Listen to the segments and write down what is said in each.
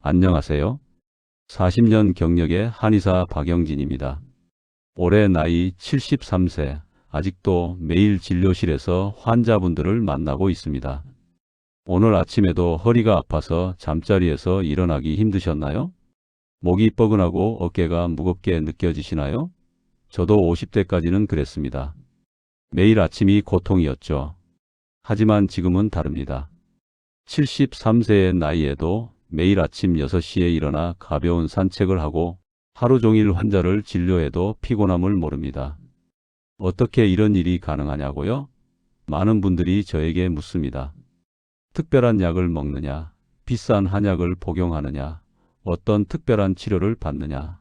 안녕하세요. 40년 경력의 한의사 박영진입니다. 올해 나이 73세, 아직도 매일 진료실에서 환자분들을 만나고 있습니다. 오늘 아침에도 허리가 아파서 잠자리에서 일어나기 힘드셨나요? 목이 뻐근하고 어깨가 무겁게 느껴지시나요? 저도 50대까지는 그랬습니다. 매일 아침이 고통이었죠. 하지만 지금은 다릅니다. 73세의 나이에도 매일 아침 6시에 일어나 가벼운 산책을 하고 하루 종일 환자를 진료해도 피곤함을 모릅니다. 어떻게 이런 일이 가능하냐고요? 많은 분들이 저에게 묻습니다. 특별한 약을 먹느냐, 비싼 한약을 복용하느냐, 어떤 특별한 치료를 받느냐.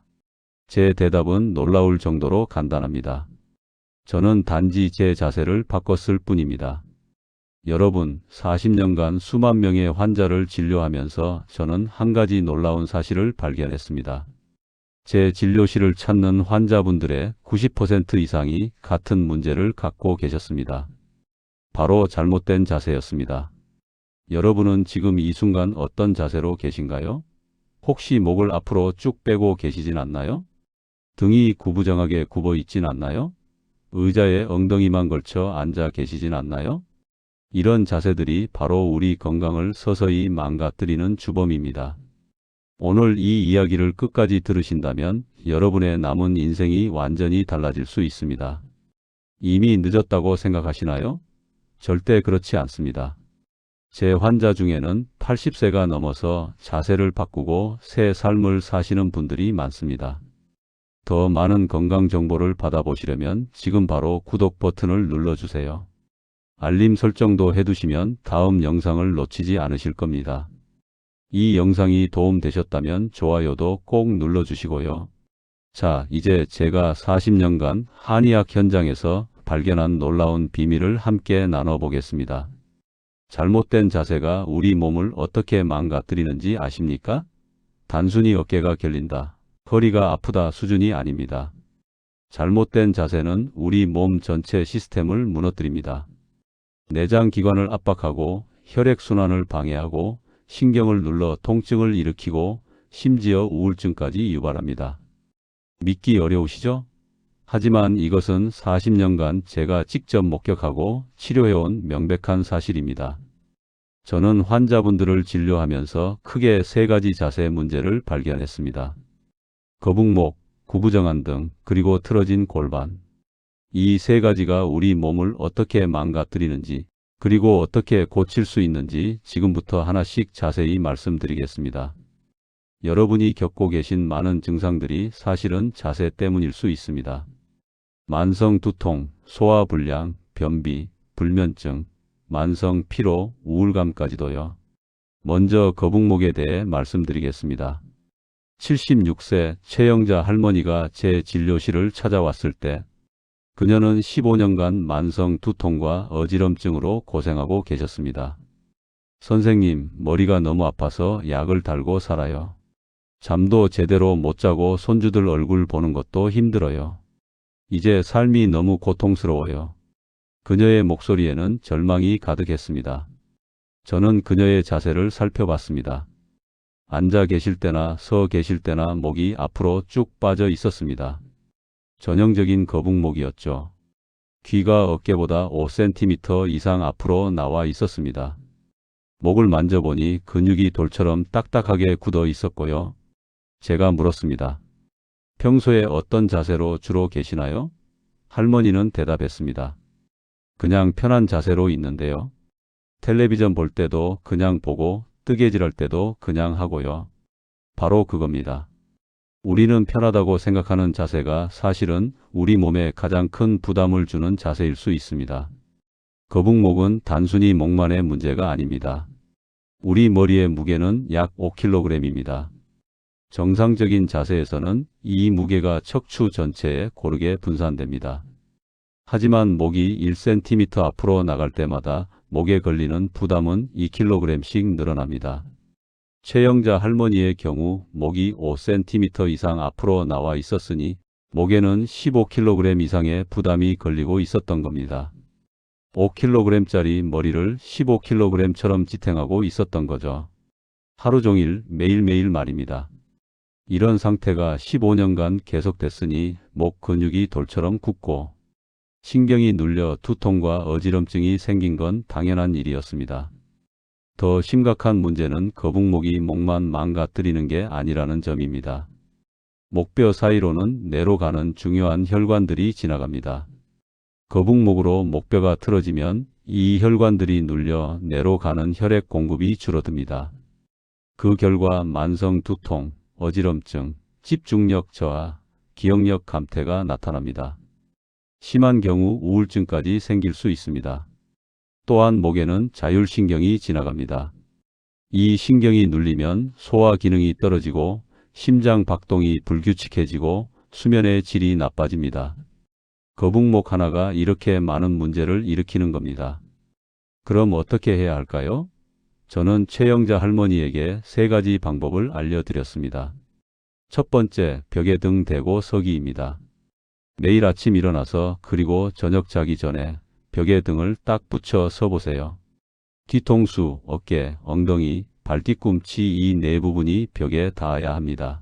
제 대답은 놀라울 정도로 간단합니다. 저는 단지 제 자세를 바꿨을 뿐입니다. 여러분, 40년간 수만 명의 환자를 진료하면서 저는 한 가지 놀라운 사실을 발견했습니다. 제 진료실을 찾는 환자분들의 90% 이상이 같은 문제를 갖고 계셨습니다. 바로 잘못된 자세였습니다. 여러분은 지금 이 순간 어떤 자세로 계신가요? 혹시 목을 앞으로 쭉 빼고 계시진 않나요? 등이 구부정하게 굽어 있진 않나요? 의자에 엉덩이만 걸쳐 앉아 계시진 않나요? 이런 자세들이 바로 우리 건강을 서서히 망가뜨리는 주범입니다. 오늘 이 이야기를 끝까지 들으신다면 여러분의 남은 인생이 완전히 달라질 수 있습니다. 이미 늦었다고 생각하시나요? 절대 그렇지 않습니다. 제 환자 중에는 80세가 넘어서 자세를 바꾸고 새 삶을 사시는 분들이 많습니다. 더 많은 건강 정보를 받아보시려면 지금 바로 구독 버튼을 눌러주세요. 알림 설정도 해두시면 다음 영상을 놓치지 않으실 겁니다. 이 영상이 도움되셨다면 좋아요도 꼭 눌러주시고요. 자, 이제 제가 40년간 한의학 현장에서 발견한 놀라운 비밀을 함께 나눠보겠습니다. 잘못된 자세가 우리 몸을 어떻게 망가뜨리는지 아십니까? 단순히 어깨가 결린다, 허리가 아프다 수준이 아닙니다. 잘못된 자세는 우리 몸 전체 시스템을 무너뜨립니다. 내장 기관을 압박하고 혈액순환을 방해하고 신경을 눌러 통증을 일으키고 심지어 우울증까지 유발합니다. 믿기 어려우시죠? 하지만 이것은 40년간 제가 직접 목격하고 치료해온 명백한 사실입니다. 저는 환자분들을 진료하면서 크게 3가지 자세 문제를 발견했습니다. 거북목, 구부정한 등, 그리고 틀어진 골반. 이 3가지가 우리 몸을 어떻게 망가뜨리는지, 그리고 어떻게 고칠 수 있는지 지금부터 하나씩 자세히 말씀드리겠습니다. 여러분이 겪고 계신 많은 증상들이 사실은 자세 때문일 수 있습니다. 만성 두통, 소화불량, 변비, 불면증, 만성 피로, 우울감까지도요. 먼저 거북목에 대해 말씀드리겠습니다. 76세 최영자 할머니가 제 진료실을 찾아왔을 때 그녀는 15년간 만성 두통과 어지럼증으로 고생하고 계셨습니다. 선생님, 머리가 너무 아파서 약을 달고 살아요. 잠도 제대로 못 자고 손주들 얼굴 보는 것도 힘들어요. 이제 삶이 너무 고통스러워요. 그녀의 목소리에는 절망이 가득했습니다. 저는 그녀의 자세를 살펴봤습니다. 앉아 계실 때나 서 계실 때나 목이 앞으로 쭉 빠져 있었습니다. 전형적인 거북목이었죠. 귀가 어깨보다 5cm 이상 앞으로 나와 있었습니다. 목을 만져보니 근육이 돌처럼 딱딱하게 굳어 있었고요. 제가 물었습니다. 평소에 어떤 자세로 주로 계시나요? 할머니는 대답했습니다. 그냥 편한 자세로 있는데요. 텔레비전 볼 때도 그냥 보고 뜨개질할 때도 그냥 하고요. 바로 그겁니다. 우리는 편하다고 생각하는 자세가 사실은 우리 몸에 가장 큰 부담을 주는 자세일 수 있습니다. 거북목은 단순히 목만의 문제가 아닙니다. 우리 머리의 무게는 약 5kg입니다. 정상적인 자세에서는 이 무게가 척추 전체에 고르게 분산됩니다. 하지만 목이 1cm 앞으로 나갈 때마다 목에 걸리는 부담은 2kg씩 늘어납니다. 최영자 할머니의 경우 목이 5cm 이상 앞으로 나와 있었으니 목에는 15kg 이상의 부담이 걸리고 있었던 겁니다. 5kg짜리 머리를 15kg처럼 지탱하고 있었던 거죠. 하루 종일 매일매일 말입니다. 이런 상태가 15년간 계속됐으니 목 근육이 돌처럼 굳고 신경이 눌려 두통과 어지럼증이 생긴 건 당연한 일이었습니다. 더 심각한 문제는 거북목이 목만 망가뜨리는 게 아니라는 점입니다. 목뼈 사이로는 뇌로 가는 중요한 혈관들이 지나갑니다. 거북목으로 목뼈가 틀어지면 이 혈관들이 눌려 뇌로 가는 혈액 공급이 줄어듭니다. 그 결과 만성 두통, 어지럼증, 집중력 저하, 기억력 감퇴가 나타납니다. 심한 경우 우울증까지 생길 수 있습니다. 또한 목에는 자율신경이 지나갑니다. 이 신경이 눌리면 소화 기능이 떨어지고 심장 박동이 불규칙해지고 수면의 질이 나빠집니다. 거북목 하나가 이렇게 많은 문제를 일으키는 겁니다. 그럼 어떻게 해야 할까요? 저는 최영자 할머니에게 3가지 방법을 알려드렸습니다. 첫 번째, 벽에 등 대고 서기입니다. 매일 아침 일어나서 그리고 저녁 자기 전에 벽에 등을 딱 붙여 서보세요. 뒤통수, 어깨, 엉덩이, 발뒤꿈치 이 네 부분이 벽에 닿아야 합니다.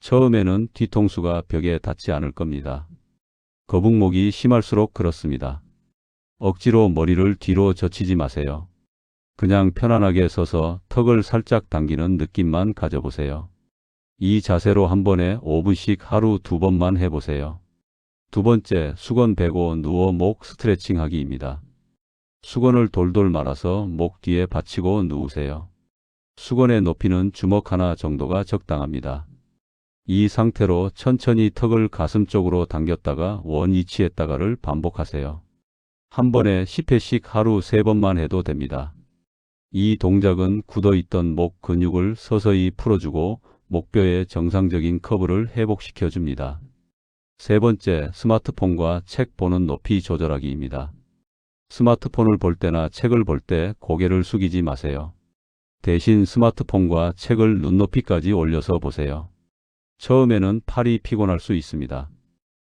처음에는 뒤통수가 벽에 닿지 않을 겁니다. 거북목이 심할수록 그렇습니다. 억지로 머리를 뒤로 젖히지 마세요. 그냥 편안하게 서서 턱을 살짝 당기는 느낌만 가져보세요. 이 자세로 한 번에 5분씩 하루 2번만 해보세요. 두 번째, 수건 베고 누워 목 스트레칭 하기입니다. 수건을 돌돌 말아서 목 뒤에 받치고 누우세요. 수건의 높이는 주먹 하나 정도가 적당합니다. 이 상태로 천천히 턱을 가슴 쪽으로 당겼다가 원위치했다가를 반복하세요. 한 번에 10회씩 하루 3번만 해도 됩니다. 이 동작은 굳어있던 목 근육을 서서히 풀어주고 목뼈의 정상적인 커브를 회복시켜 줍니다. 세 번째, 스마트폰과 책 보는 높이 조절하기입니다. 스마트폰을 볼 때나 책을 볼 때 고개를 숙이지 마세요. 대신 스마트폰과 책을 눈높이까지 올려서 보세요. 처음에는 팔이 피곤할 수 있습니다.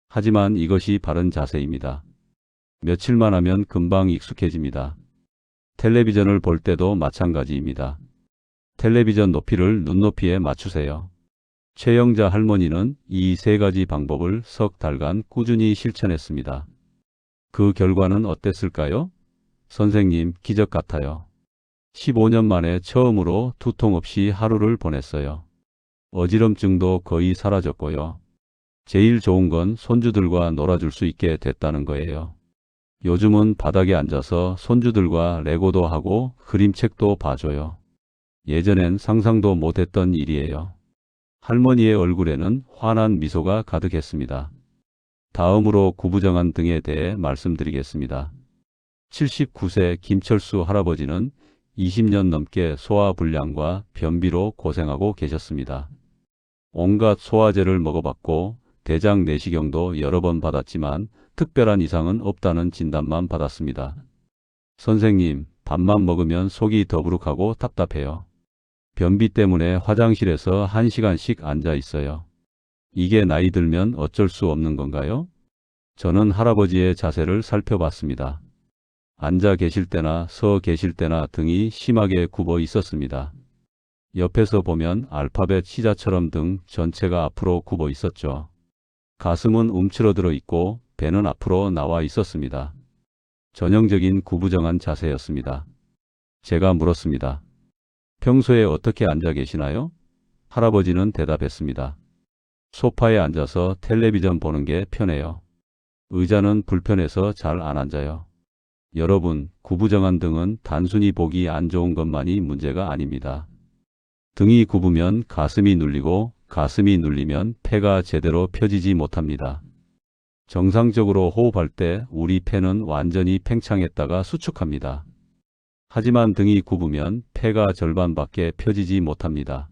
하지만 이것이 바른 자세입니다. 며칠만 하면 금방 익숙해집니다. 텔레비전을 볼 때도 마찬가지입니다. 텔레비전 높이를 눈높이에 맞추세요. 최영자 할머니는 이 3가지 방법을 석 달간 꾸준히 실천했습니다. 그 결과는 어땠을까요? 선생님, 기적 같아요. 15년 만에 처음으로 두통 없이 하루를 보냈어요. 어지럼증도 거의 사라졌고요. 제일 좋은 건 손주들과 놀아줄 수 있게 됐다는 거예요. 요즘은 바닥에 앉아서 손주들과 레고도 하고 그림책도 봐줘요. 예전엔 상상도 못했던 일이에요. 할머니의 얼굴에는 환한 미소가 가득했습니다. 다음으로 구부정한 등에 대해 말씀드리겠습니다. 79세 김철수 할아버지는 20년 넘게 소화불량과 변비로 고생하고 계셨습니다. 온갖 소화제를 먹어봤고 대장 내시경도 여러 번 받았지만 특별한 이상은 없다는 진단만 받았습니다. 선생님, 밥만 먹으면 속이 더부룩하고 답답해요. 변비 때문에 화장실에서 1시간씩 앉아 있어요. 이게 나이 들면 어쩔 수 없는 건가요? 저는 할아버지의 자세를 살펴봤습니다. 앉아 계실 때나 서 계실 때나 등이 심하게 굽어 있었습니다. 옆에서 보면 알파벳 C자처럼 등 전체가 앞으로 굽어 있었죠. 가슴은 움츠러들어 있고 배는 앞으로 나와 있었습니다. 전형적인 구부정한 자세였습니다. 제가 물었습니다. 평소에 어떻게 앉아 계시나요? 할아버지는 대답했습니다. 소파에 앉아서 텔레비전 보는 게 편해요. 의자는 불편해서 잘 안 앉아요. 여러분, 구부정한 등은 단순히 보기 안 좋은 것만이 문제가 아닙니다. 등이 굽으면 가슴이 눌리고 가슴이 눌리면 폐가 제대로 펴지지 못합니다. 정상적으로 호흡할 때 우리 폐는 완전히 팽창했다가 수축합니다. 하지만 등이 굽으면 폐가 절반밖에 펴지지 못합니다.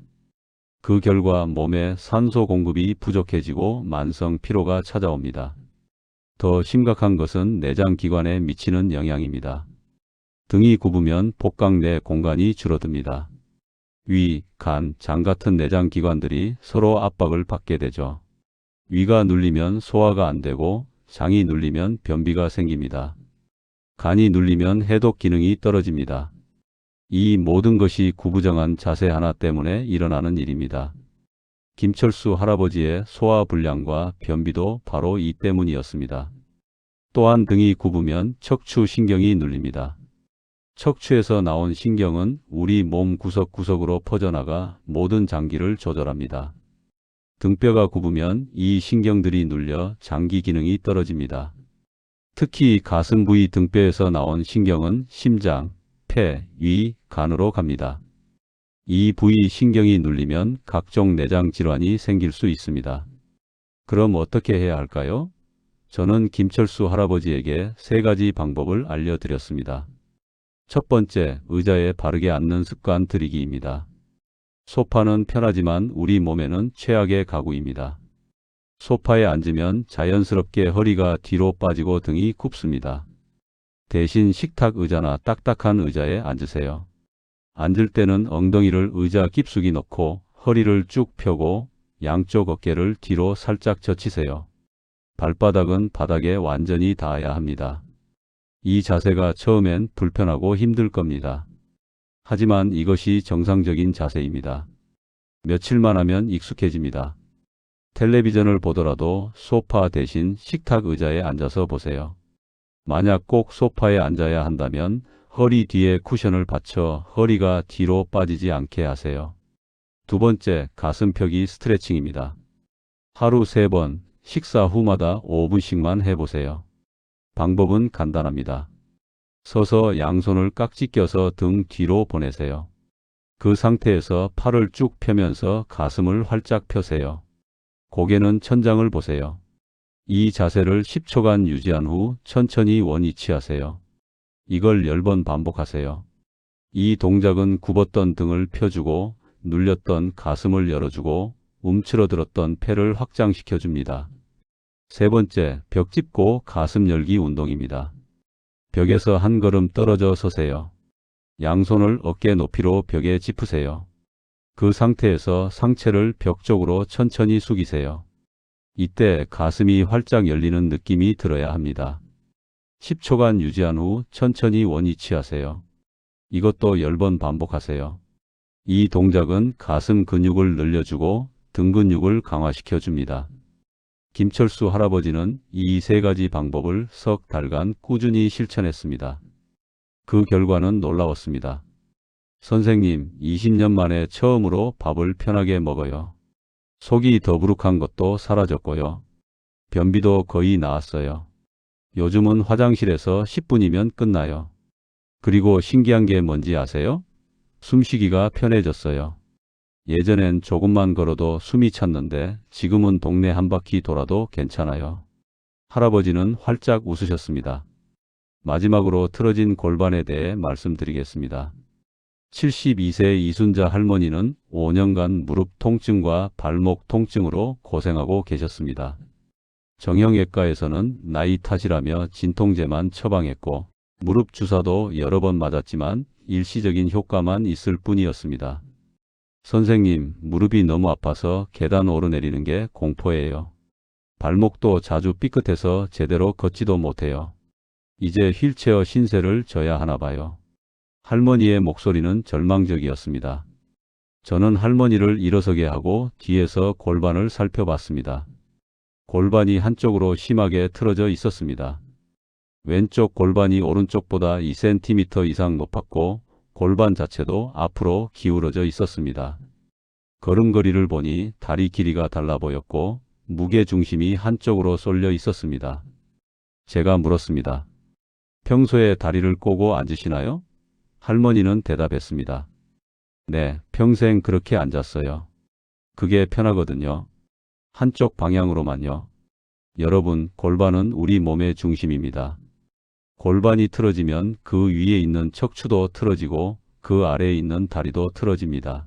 그 결과 몸에 산소 공급이 부족해지고 만성 피로가 찾아옵니다. 더 심각한 것은 내장 기관에 미치는 영향입니다. 등이 굽으면 복강 내 공간이 줄어듭니다. 위, 간, 장 같은 내장 기관들이 서로 압박을 받게 되죠. 위가 눌리면 소화가 안 되고 장이 눌리면 변비가 생깁니다. 간이 눌리면 해독 기능이 떨어집니다. 이 모든 것이 구부정한 자세 하나 때문에 일어나는 일입니다. 김철수 할아버지의 소화불량과 변비도 바로 이 때문이었습니다. 또한 등이 굽으면 척추신경이 눌립니다. 척추에서 나온 신경은 우리 몸 구석구석으로 퍼져나가 모든 장기를 조절합니다. 등뼈가 굽으면 이 신경들이 눌려 장기 기능이 떨어집니다. 특히 가슴 부위 등뼈에서 나온 신경은 심장, 폐, 위, 간으로 갑니다. 이 부위 신경이 눌리면 각종 내장 질환이 생길 수 있습니다. 그럼 어떻게 해야 할까요? 저는 김철수 할아버지에게 3가지 방법을 알려드렸습니다. 첫 번째, 의자에 바르게 앉는 습관 들이기입니다. 소파는 편하지만 우리 몸에는 최악의 가구입니다. 소파에 앉으면 자연스럽게 허리가 뒤로 빠지고 등이 굽습니다. 대신 식탁 의자나 딱딱한 의자에 앉으세요. 앉을 때는 엉덩이를 의자 깊숙이 넣고 허리를 쭉 펴고 양쪽 어깨를 뒤로 살짝 젖히세요. 발바닥은 바닥에 완전히 닿아야 합니다. 이 자세가 처음엔 불편하고 힘들 겁니다. 하지만 이것이 정상적인 자세입니다. 며칠만 하면 익숙해집니다. 텔레비전을 보더라도 소파 대신 식탁 의자에 앉아서 보세요. 만약 꼭 소파에 앉아야 한다면 허리 뒤에 쿠션을 받쳐 허리가 뒤로 빠지지 않게 하세요. 두 번째, 가슴 펴기 스트레칭입니다. 하루 3번, 식사 후마다 5분씩만 해보세요. 방법은 간단합니다. 서서 양손을 깍지 껴서 등 뒤로 보내세요. 그 상태에서 팔을 쭉 펴면서 가슴을 활짝 펴세요. 고개는 천장을 보세요. 이 자세를 10초간 유지한 후 천천히 원위치 하세요. 이걸 10번 반복하세요. 이 동작은 굽었던 등을 펴주고 눌렸던 가슴을 열어주고 움츠러들었던 폐를 확장시켜줍니다. 세 번째, 벽 짚고 가슴 열기 운동입니다. 벽에서 한 걸음 떨어져 서세요. 양손을 어깨 높이로 벽에 짚으세요. 그 상태에서 상체를 벽 쪽으로 천천히 숙이세요. 이때 가슴이 활짝 열리는 느낌이 들어야 합니다. 10초간 유지한 후 천천히 원위치 하세요. 이것도 10번 반복하세요. 이 동작은 가슴 근육을 늘려주고 등 근육을 강화시켜 줍니다. 김철수 할아버지는 이 3가지 방법을 석 달간 꾸준히 실천했습니다. 그 결과는 놀라웠습니다. 선생님, 20년 만에 처음으로 밥을 편하게 먹어요. 속이 더부룩한 것도 사라졌고요. 변비도 거의 나았어요. 요즘은 화장실에서 10분이면 끝나요. 그리고 신기한 게 뭔지 아세요? 숨쉬기가 편해졌어요. 예전엔 조금만 걸어도 숨이 찼는데 지금은 동네 한 바퀴 돌아도 괜찮아요. 할아버지는 활짝 웃으셨습니다. 마지막으로 틀어진 골반에 대해 말씀드리겠습니다. 72세 이순자 할머니는 5년간 무릎 통증과 발목 통증으로 고생하고 계셨습니다. 정형외과에서는 나이 탓이라며 진통제만 처방했고 무릎 주사도 여러 번 맞았지만 일시적인 효과만 있을 뿐이었습니다. 선생님, 무릎이 너무 아파서 계단 오르내리는 게 공포예요. 발목도 자주 삐끗해서 제대로 걷지도 못해요. 이제 휠체어 신세를 져야 하나 봐요. 할머니의 목소리는 절망적이었습니다. 저는 할머니를 일어서게 하고 뒤에서 골반을 살펴봤습니다. 골반이 한쪽으로 심하게 틀어져 있었습니다. 왼쪽 골반이 오른쪽보다 2cm 이상 높았고 골반 자체도 앞으로 기울어져 있었습니다. 걸음걸이를 보니 다리 길이가 달라 보였고 무게중심이 한쪽으로 쏠려 있었습니다. 제가 물었습니다. 평소에 다리를 꼬고 앉으시나요? 할머니는 대답했습니다. 네, 평생 그렇게 앉았어요. 그게 편하거든요. 한쪽 방향으로만요. 여러분, 골반은 우리 몸의 중심입니다. 골반이 틀어지면 그 위에 있는 척추도 틀어지고 그 아래에 있는 다리도 틀어집니다.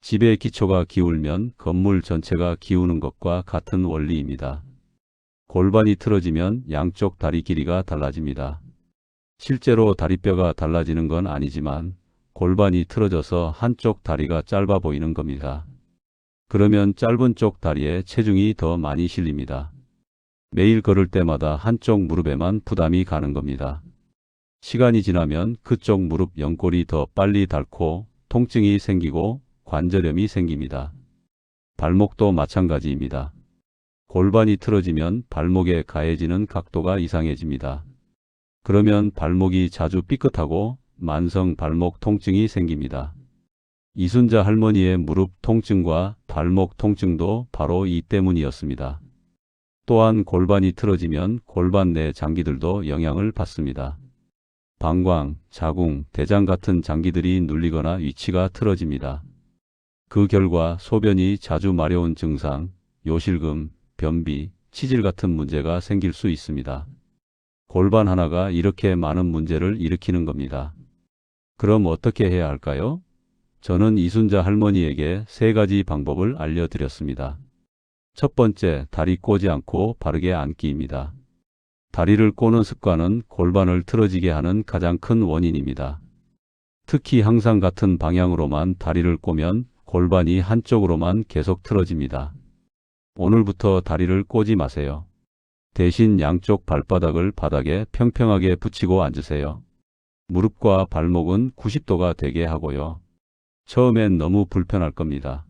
집의 기초가 기울면 건물 전체가 기우는 것과 같은 원리입니다. 골반이 틀어지면 양쪽 다리 길이가 달라집니다. 실제로 다리뼈가 달라지는 건 아니지만 골반이 틀어져서 한쪽 다리가 짧아 보이는 겁니다. 그러면 짧은 쪽 다리에 체중이 더 많이 실립니다. 매일 걸을 때마다 한쪽 무릎에만 부담이 가는 겁니다. 시간이 지나면 그쪽 무릎 연골이 더 빨리 닳고 통증이 생기고 관절염이 생깁니다. 발목도 마찬가지입니다. 골반이 틀어지면 발목에 가해지는 각도가 이상해집니다. 그러면 발목이 자주 삐끗하고 만성 발목 통증이 생깁니다. 이순자 할머니의 무릎 통증과 발목 통증도 바로 이 때문이었습니다. 또한 골반이 틀어지면 골반 내 장기들도 영향을 받습니다. 방광, 자궁, 대장 같은 장기들이 눌리거나 위치가 틀어집니다. 그 결과 소변이 자주 마려운 증상, 요실금, 변비, 치질 같은 문제가 생길 수 있습니다. 골반 하나가 이렇게 많은 문제를 일으키는 겁니다. 그럼 어떻게 해야 할까요? 저는 이순자 할머니에게 3가지 방법을 알려드렸습니다. 첫 번째, 다리 꼬지 않고 바르게 앉기입니다. 다리를 꼬는 습관은 골반을 틀어지게 하는 가장 큰 원인입니다. 특히 항상 같은 방향으로만 다리를 꼬면 골반이 한쪽으로만 계속 틀어집니다. 오늘부터 다리를 꼬지 마세요. 대신 양쪽 발바닥을 바닥에 평평하게 붙이고 앉으세요. 무릎과 발목은 90도가 되게 하고요. 처음엔 너무 불편할 겁니다.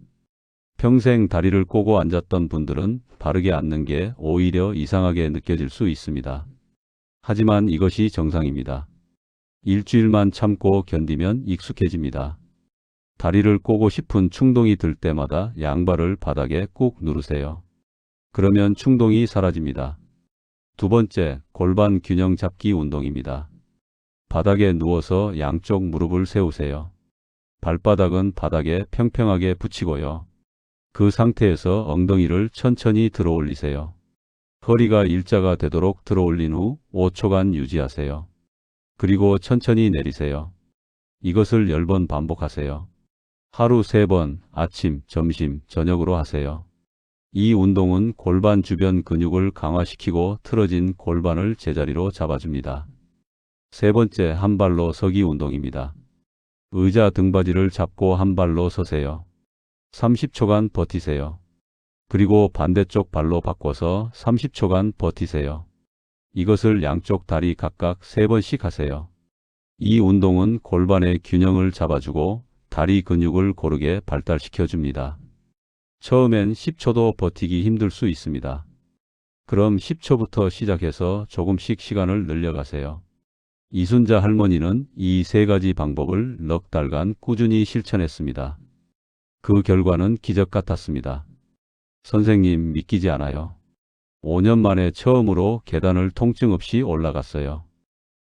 평생 다리를 꼬고 앉았던 분들은 바르게 앉는 게 오히려 이상하게 느껴질 수 있습니다. 하지만 이것이 정상입니다. 일주일만 참고 견디면 익숙해집니다. 다리를 꼬고 싶은 충동이 들 때마다 양발을 바닥에 꾹 누르세요. 그러면 충동이 사라집니다. 두 번째, 골반 균형 잡기 운동입니다. 바닥에 누워서 양쪽 무릎을 세우세요. 발바닥은 바닥에 평평하게 붙이고요. 그 상태에서 엉덩이를 천천히 들어 올리세요. 허리가 일자가 되도록 들어 올린 후 5초간 유지하세요. 그리고 천천히 내리세요. 이것을 10번 반복하세요. 하루 3번, 아침, 점심, 저녁으로 하세요. 이 운동은 골반 주변 근육을 강화시키고 틀어진 골반을 제자리로 잡아줍니다. 세 번째, 한 발로 서기 운동입니다. 의자 등받이를 잡고 한 발로 서세요. 30초간 버티세요. 그리고 반대쪽 발로 바꿔서 30초간 버티세요. 이것을 양쪽 다리 각각 3번씩 하세요. 이 운동은 골반의 균형을 잡아주고 다리 근육을 고르게 발달시켜 줍니다. 처음엔 10초도 버티기 힘들 수 있습니다. 그럼 10초부터 시작해서 조금씩 시간을 늘려가세요. 이순자 할머니는 이 3가지 방법을 넉 달간 꾸준히 실천했습니다. 그 결과는 기적 같았습니다. 선생님, 믿기지 않아요. 5년 만에 처음으로 계단을 통증 없이 올라갔어요.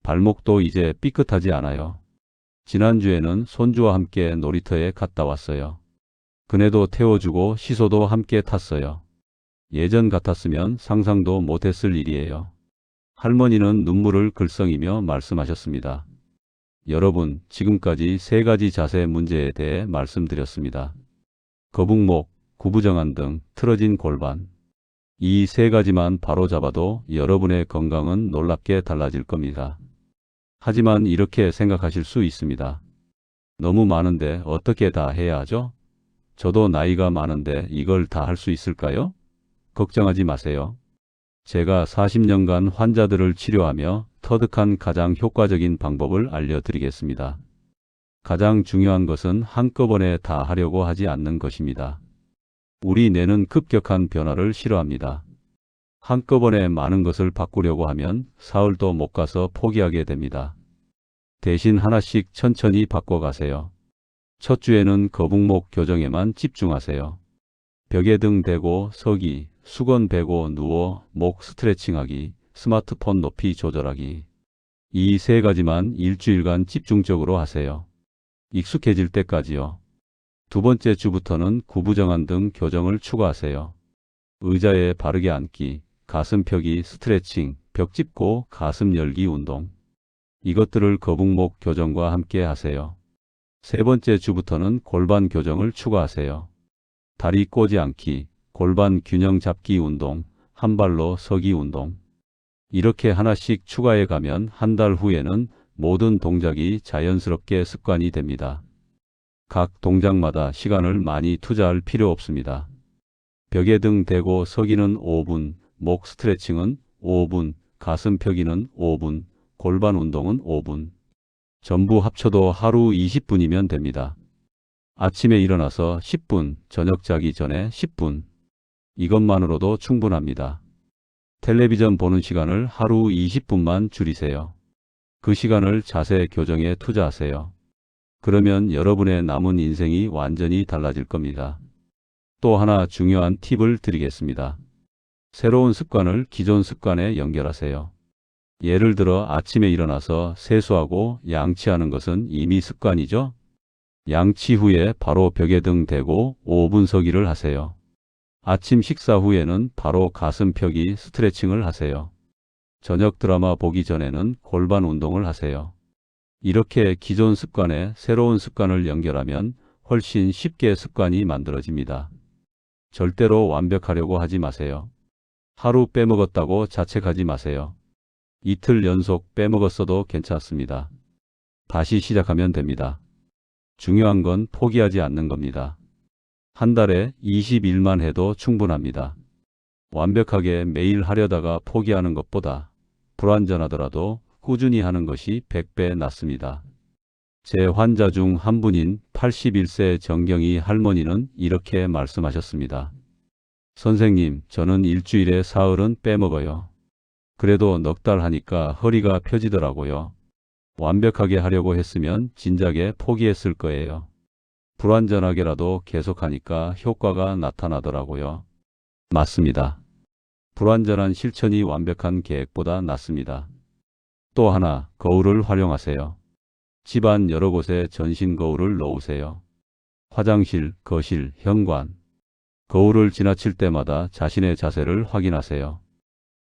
발목도 이제 삐끗하지 않아요. 지난주에는 손주와 함께 놀이터에 갔다 왔어요. 그네도 태워주고 시소도 함께 탔어요. 예전 같았으면 상상도 못했을 일이에요. 할머니는 눈물을 글썽이며 말씀하셨습니다. 여러분, 지금까지 3가지 자세 문제에 대해 말씀드렸습니다. 거북목, 구부정한 등 틀어진 골반. 이 3가지만 바로잡아도 여러분의 건강은 놀랍게 달라질 겁니다. 하지만 이렇게 생각하실 수 있습니다. 너무 많은데 어떻게 다 해야 하죠? 저도 나이가 많은데 이걸 다 할 수 있을까요? 걱정하지 마세요. 제가 40년간 환자들을 치료하며 터득한 가장 효과적인 방법을 알려드리겠습니다. 가장 중요한 것은 한꺼번에 다 하려고 하지 않는 것입니다. 우리 뇌는 급격한 변화를 싫어합니다. 한꺼번에 많은 것을 바꾸려고 하면 사흘도 못 가서 포기하게 됩니다. 대신 하나씩 천천히 바꿔가세요. 첫 주에는 거북목 교정에만 집중하세요. 벽에 등 대고 서기, 수건 베고 누워 목 스트레칭하기, 스마트폰 높이 조절하기. 이 3가지만 일주일간 집중적으로 하세요. 익숙해질 때까지요. 두 번째 주부터는 구부정한 등 교정을 추가하세요. 의자에 바르게 앉기, 가슴 펴기 스트레칭, 벽 짚고 가슴 열기 운동. 이것들을 거북목 교정과 함께 하세요. 세 번째 주부터는 골반 교정을 추가하세요. 다리 꼬지 않기, 골반 균형 잡기 운동, 한 발로 서기 운동. 이렇게 하나씩 추가해 가면 한 달 후에는 모든 동작이 자연스럽게 습관이 됩니다. 각 동작마다 시간을 많이 투자할 필요 없습니다. 벽에 등 대고 서기는 5분, 목 스트레칭은 5분, 가슴 펴기는 5분, 골반 운동은 5분. 전부 합쳐도 하루 20분이면 됩니다. 아침에 일어나서 10분, 저녁 자기 전에 10분. 이것만으로도 충분합니다. 텔레비전 보는 시간을 하루 20분만 줄이세요. 그 시간을 자세 교정에 투자하세요. 그러면 여러분의 남은 인생이 완전히 달라질 겁니다. 또 하나 중요한 팁을 드리겠습니다. 새로운 습관을 기존 습관에 연결하세요. 예를 들어 아침에 일어나서 세수하고 양치하는 것은 이미 습관이죠? 양치 후에 바로 벽에 등 대고 5분 서기를 하세요. 아침 식사 후에는 바로 가슴 펴기 스트레칭을 하세요. 저녁 드라마 보기 전에는 골반 운동을 하세요. 이렇게 기존 습관에 새로운 습관을 연결하면 훨씬 쉽게 습관이 만들어집니다. 절대로 완벽하려고 하지 마세요. 하루 빼먹었다고 자책하지 마세요. 이틀 연속 빼먹었어도 괜찮습니다. 다시 시작하면 됩니다. 중요한 건 포기하지 않는 겁니다. 한 달에 20일만 해도 충분합니다. 완벽하게 매일 하려다가 포기하는 것보다 불완전하더라도 꾸준히 하는 것이 100배 낫습니다. 제 환자 중 한 분인 81세 정경희 할머니는 이렇게 말씀하셨습니다. 선생님, 저는 일주일에 사흘은 빼먹어요. 그래도 넉 달 하니까 허리가 펴지더라고요. 완벽하게 하려고 했으면 진작에 포기했을 거예요. 불완전하게라도 계속하니까 효과가 나타나더라고요. 맞습니다. 불완전한 실천이 완벽한 계획보다 낫습니다. 또 하나, 거울을 활용하세요. 집안 여러 곳에 전신 거울을 놓으세요. 화장실, 거실, 현관. 거울을 지나칠 때마다 자신의 자세를 확인하세요.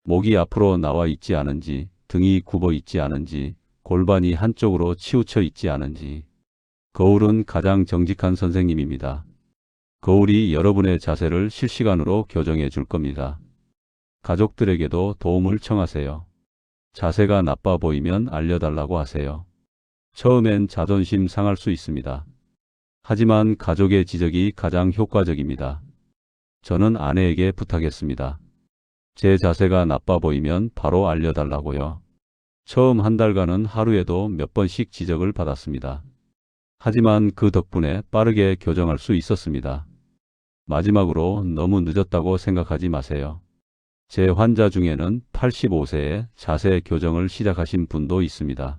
목이 앞으로 나와 있지 않은지, 등이 굽어 있지 않은지, 골반이 한쪽으로 치우쳐 있지 않은지. 거울은 가장 정직한 선생님입니다. 거울이 여러분의 자세를 실시간으로 교정해 줄 겁니다. 가족들에게도 도움을 청하세요. 자세가 나빠 보이면 알려달라고 하세요. 처음엔 자존심 상할 수 있습니다. 하지만 가족의 지적이 가장 효과적입니다. 저는 아내에게 부탁했습니다. 제 자세가 나빠 보이면 바로 알려달라고요. 처음 한 달간은 하루에도 몇 번씩 지적을 받았습니다. 하지만 그 덕분에 빠르게 교정할 수 있었습니다. 마지막으로 너무 늦었다고 생각하지 마세요. 제 환자 중에는 85세에 자세 교정을 시작하신 분도 있습니다.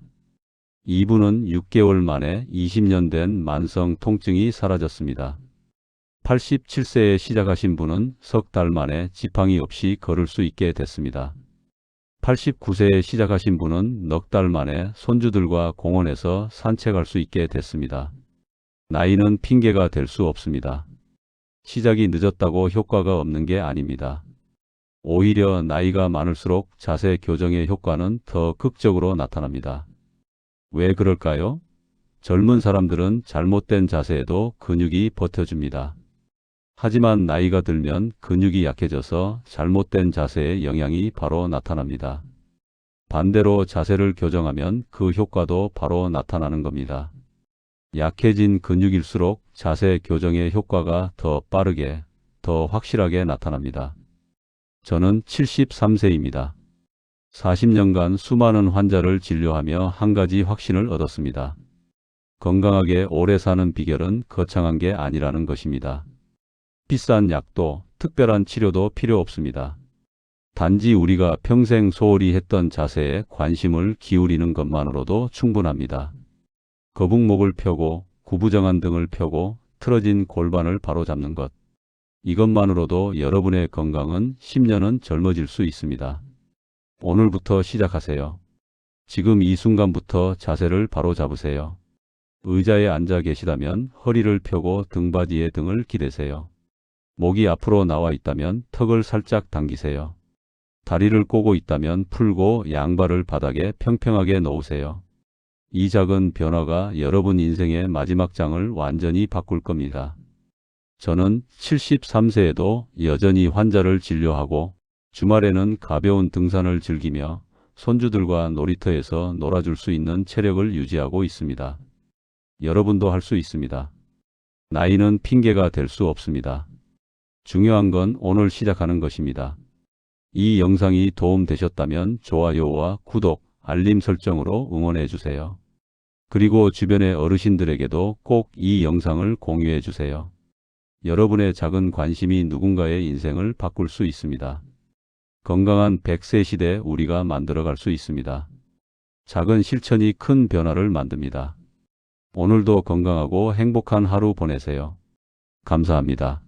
이분은 6개월 만에 20년 된 만성 통증이 사라졌습니다. 87세에 시작하신 분은 석 달 만에 지팡이 없이 걸을 수 있게 됐습니다. 89세에 시작하신 분은 넉 달 만에 손주들과 공원에서 산책할 수 있게 됐습니다. 나이는 핑계가 될 수 없습니다. 시작이 늦었다고 효과가 없는 게 아닙니다. 오히려 나이가 많을수록 자세 교정의 효과는 더 극적으로 나타납니다. 왜 그럴까요? 젊은 사람들은 잘못된 자세에도 근육이 버텨줍니다. 하지만 나이가 들면 근육이 약해져서 잘못된 자세의 영향이 바로 나타납니다. 반대로 자세를 교정하면 그 효과도 바로 나타나는 겁니다. 약해진 근육일수록 자세 교정의 효과가 더 빠르게, 더 확실하게 나타납니다. 저는 73세입니다. 40년간 수많은 환자를 진료하며 한 가지 확신을 얻었습니다. 건강하게 오래 사는 비결은 거창한 게 아니라는 것입니다. 비싼 약도 특별한 치료도 필요 없습니다. 단지 우리가 평생 소홀히 했던 자세에 관심을 기울이는 것만으로도 충분합니다. 거북목을 펴고 구부정한 등을 펴고 틀어진 골반을 바로잡는 것. 이것만으로도 여러분의 건강은 10년은 젊어질 수 있습니다. 오늘부터 시작하세요. 지금 이 순간부터 자세를 바로 잡으세요. 의자에 앉아 계시다면 허리를 펴고 등받이에 등을 기대세요. 목이 앞으로 나와 있다면 턱을 살짝 당기세요. 다리를 꼬고 있다면 풀고 양발을 바닥에 평평하게 놓으세요. 이 작은 변화가 여러분 인생의 마지막 장을 완전히 바꿀 겁니다. 저는 73세에도 여전히 환자를 진료하고 주말에는 가벼운 등산을 즐기며 손주들과 놀이터에서 놀아줄 수 있는 체력을 유지하고 있습니다. 여러분도 할 수 있습니다. 나이는 핑계가 될 수 없습니다. 중요한 건 오늘 시작하는 것입니다. 이 영상이 도움되셨다면 좋아요와 구독, 알림 설정으로 응원해 주세요. 그리고 주변의 어르신들에게도 꼭 이 영상을 공유해 주세요. 여러분의 작은 관심이 누군가의 인생을 바꿀 수 있습니다. 건강한 100세 시대 우리가 만들어갈 수 있습니다. 작은 실천이 큰 변화를 만듭니다. 오늘도 건강하고 행복한 하루 보내세요. 감사합니다.